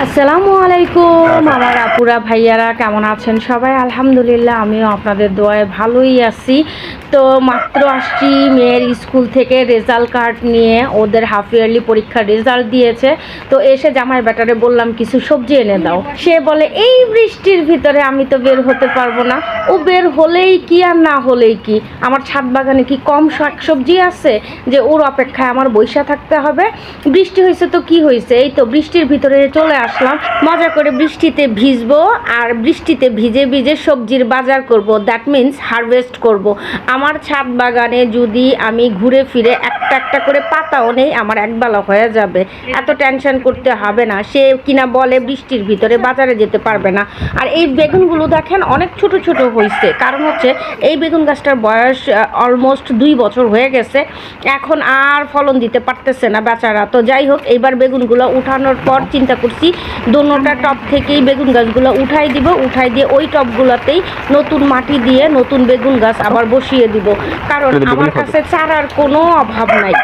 আসসালামু আলাইকুম আমার আপুরা ভাইয়ারা কেমন আছেন সবাই? আলহামদুলিল্লাহ আমিও আপনাদের দোয়ায় ভালোই আছি। তো মাত্র আসছি মেয়ের স্কুল থেকে রেজাল্ট কার্ড নিয়ে, ওদের হাফ ইয়ারলি পরীক্ষার রেজাল্ট দিয়েছে। তো এসে জামাই বেটারে বললাম কিছু সবজি এনে দাও। সে বলে এই বৃষ্টির ভিতরে আমি তো বের হতে পারবো না। ও বের হলেই কি আর না হলেই কি, আমার ছাদ বাগানে কি কম শাকসবজি আছে যে ওর অপেক্ষায় আমার বইসা থাকতে হবে? বৃষ্টি হয়েছে তো কি হয়েছে, এই তো বৃষ্টির ভিতরে চলে আসলাম, মজা করে বৃষ্টিতে ভিজবো আর বৃষ্টিতে ভিজে ভিজে সবজির বাজার করব, দ্যাট মিন্স হারভেস্ট করব। আমার ছাদ বাগানে যদি আমি ঘুরে ফিরে একটা একটা করে পাতাও নেই, আমার একবেলা হয়ে যাবে, এত টেনশন করতে হবে না। সে কিনা বলে বৃষ্টির ভিতরে বাজারে যেতে পারবে না। আর এই বেগুনগুলো দেখেন অনেক ছোট ছোট হয়েছে, কারণ হচ্ছে এই বেগুন গাছটার বয়স অলমোস্ট 2 বছর হয়ে গেছে, এখন আর ফলন দিতে পারতেছে না বেচারা। তো যাই হোক, এইবার বেগুনগুলো উঠানোর পর চিন্তা করছি দোনোটা টব থেকেই বেগুন গাছগুলো উঠাই দিব, উঠাই দিয়ে ওই টবগুলোতেই নতুন মাটি দিয়ে নতুন বেগুন গাছ আবার বসিয়ে দিব, কারণ আমার কাছে চারার কোনো অভাব নাই,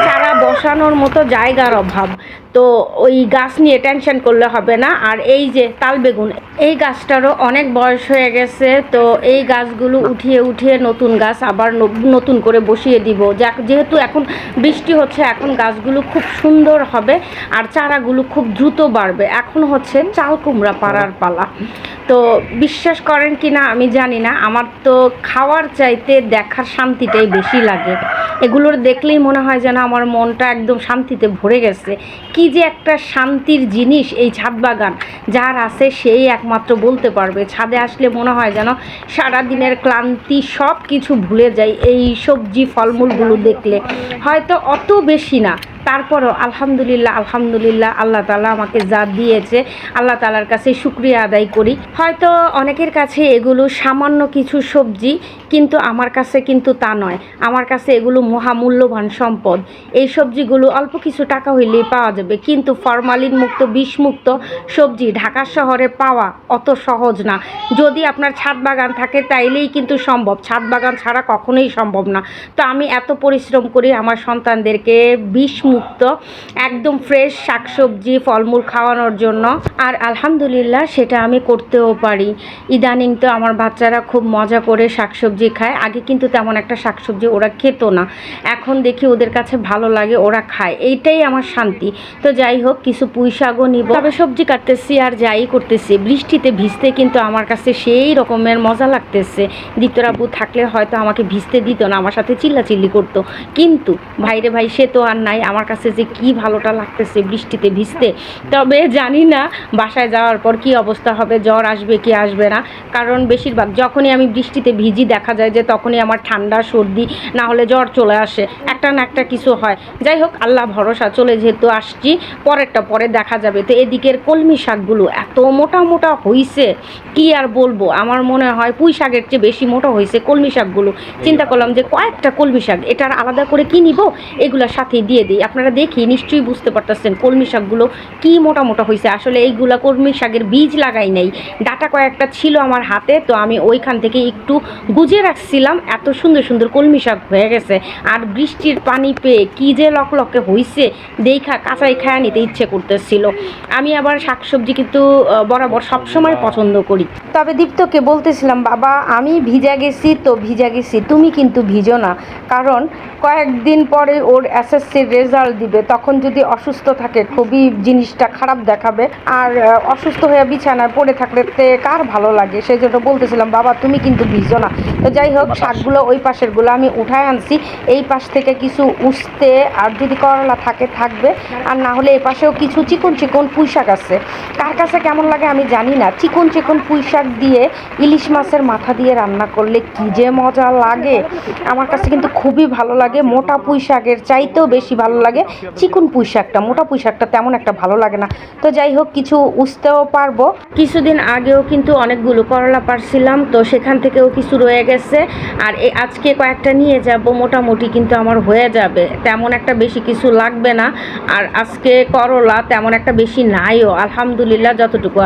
চারা বসানোর মতো জায়গার অভাব। তো ওই গাছ নিয়ে টেনশন করলে হবে না। আর এই যে তাল বেগুন, এই গাছটারও অনেক বয়স হয়ে গেছে, তো এই গাছগুলো উঠিয়ে উঠিয়ে নতুন গাছ আবার নতুন করে বসিয়ে দিব। যেহেতু এখন বৃষ্টি হচ্ছে, এখন গাছগুলো খুব সুন্দর হবে আর চারাগুলো খুব দ্রুত বাড়বে। এখন হচ্ছে চাল কুমড়া পাড়ার পালা। তো বিশ্বাস করেন কি না আমি জানি না, আমার তো খাওয়ার চাইতে দেখার শান্তিটাই বেশি লাগে। এগুলোর দেখলেই মনে হয় যেন আমার মনটা একদম শান্তিতে ভরে গেছে। কি যে একটা শান্তির জিনিস এই ছাদ বাগান, যার আছে সেই একমাত্র বলতে পারবে। ছাদে আসলে মনে হয় যেন সারাদিনের ক্লান্তি সব কিছু ভুলে যাই এই সবজি ফলমূলগুলো দেখলে। হয়তো অত বেশি না, তারপরও আলহামদুলিল্লাহ আলহামদুলিল্লাহ, আল্লাহ তাআলা আমাকে যা দিয়েছে আল্লাহ তাআলার কাছে শুকরিয়া আদায় করি। হয়তো অনেকের কাছে এগুলো সামান্য কিছু সবজি, কিন্তু আমার কাছে কিন্তু তা নয়। আমার কাছে এগুলো মহামূল্যবান সম্পদ। এই সবজিগুলো অল্প কিছু টাকা হইলেই পাওয়া যাবে, কিন্তু ফরমালিন মুক্ত বিষমুক্ত সবজি ঢাকা শহরে পাওয়া অত সহজ না। যদি আপনার ছাদ বাগান থাকে তাইলেই কিন্তু সম্ভব, ছাদ বাগান ছাড়া কখনোই সম্ভব না। তো আমি এত পরিশ্রম করি আমার সন্তানদেরকে বিষমুক্ত একদম ফ্রেশ শাকসবজি ফলমূল খাওয়ানোর জন্য, আর আলহামদুলিল্লাহ সেটা আমি করতেও পারি। ইদানিং তো আমার বাচ্চারা খুব মজা করে শাকসবজি খায়। আগে কিন্তু তেমন একটা শাকসবজি ওরা খেত না, এখন দেখি ওদের কাছে ভালো লাগে, ওরা খায়, এইটাই আমার শান্তি। তো যাই হোক, কিছু পুঁই শাকও নিব, তবে সবজি কাটতেছি আর যাই করতেছি, বৃষ্টিতে ভিজতে কিন্তু আমার কাছে সেই রকমের মজা লাগতেছে। দ্বিতীয়রাবু থাকলে হয়তো আমাকে ভিজতে দিত না, আমার সাথে চিল্লাচিল্লি করতো, কিন্তু ভাইরে ভাই সে তো আর নাই। আমার কাছে যে কি ভালোটা লাগতেছে বৃষ্টিতে ভিজতে। তবে জানি না বাসায় যাওয়ার পর কি অবস্থা হবে, জ্বর আসবে কি আসবে না, কারণ বেশিরভাগ যখনই আমি বৃষ্টিতে ভিজি দেখা যায় যে তখনই আমার ঠান্ডা সর্দি না হলে জ্বর চলে আসে, একটা না একটা কিছু হয়। যাই হোক, আল্লাহ ভরসা, চলে যেহেতু আসছি পরেরটা পরে দেখা যাবে। তো এদিকের কলমি শাকগুলো এত মোটা মোটা হইছে কি আর বলবো, আমার মনে হয় পুঁই শাকের চেয়ে বেশি মোটা হয়েছে কলমি শাকগুলো। চিন্তা করলাম যে কয়েকটা কলমি শাক এটার আলাদা করে কি নিব, এগুলোর সাথেই দিয়ে দিই। আপনারা দেখি নিশ্চয়ই বুঝতে পারতেছেন কলমি শাকগুলো কি মোটা মোটা হয়েছে। আসলে এইগুলা কলমি শাকের বীজ লাগাই নাই, ডাটা কয়েকটা ছিল আমার হাতে, তো আমি ওইখান থেকে একটু গুজে রাখছিলাম, এত সুন্দর সুন্দর কলমি শাক হয়ে গেছে। আর বৃষ্টির পানি পেয়ে কি যে লকলকে হয়েছে, দেখা কাঁচাই খায়া নিতে ইচ্ছে করতেছিল। আমি আবার শাকসবজি কিন্তু বরাবর সবসময় পছন্দ করি। তবে দীপ্তকে বলতেছিলাম, বাবা আমি ভিজা গেছি তো ভিজা গেছি, তুমি কিন্তু ভিজো না, কারণ কয়েকদিন পরে ওর এসএসসির রেজাল্ট দিবে, তখন যদি অসুস্থ থাকে খুবই জিনিসটা খারাপ দেখাবে। আর অসুস্থ হয়ে বিছানায় পড়ে থাকলে কার ভালো লাগে, সেই জন্য বলতেছিলাম বাবা তুমি কিন্তু ভিজো না। তো যাই হোক, শাকগুলো ওই পাশেরগুলো আমি উঠায় আনছি, এই পাশ থেকে কিছু উঠতে, আর যদি করলা থাকে থাকবে, আর না হলে এই পাশেও কিছু চিকন চিকন পুঁই শাক আছে। কার কাছে কেমন লাগে আমি জানি না, চিকন চিকন পুঁই শাক দিয়ে ইলিশ মাছের মাথা দিয়ে রান্না করলে কি যে মজা লাগে, আমার কাছে কিন্তু খুবই ভালো লাগে। মোটা পুঁই শাকের চাইতেও বেশি ভালো লাগে চিকন পুঁই শাকটা, মোটা পুঁই শাকটা তেমন একটা ভালো লাগে না। তো যাই হোক, কিছু উঠতেও পারবো। কিছুদিন আগেও কিন্তু অনেকগুলো করলা পারছিলাম, তো সেখান থেকেও কিছু রয়ে গেছে, আর আজকে কয়েকটা নিয়ে যাব, মোটামুটি কিন্তু আমার হয়ে যাবে, তেমন একটা বেশি কিছু লাগবে না। আর আজকে করলা তেমন একটা বেশি নাইও, আলহামদুলিল্লাহ যতটুকু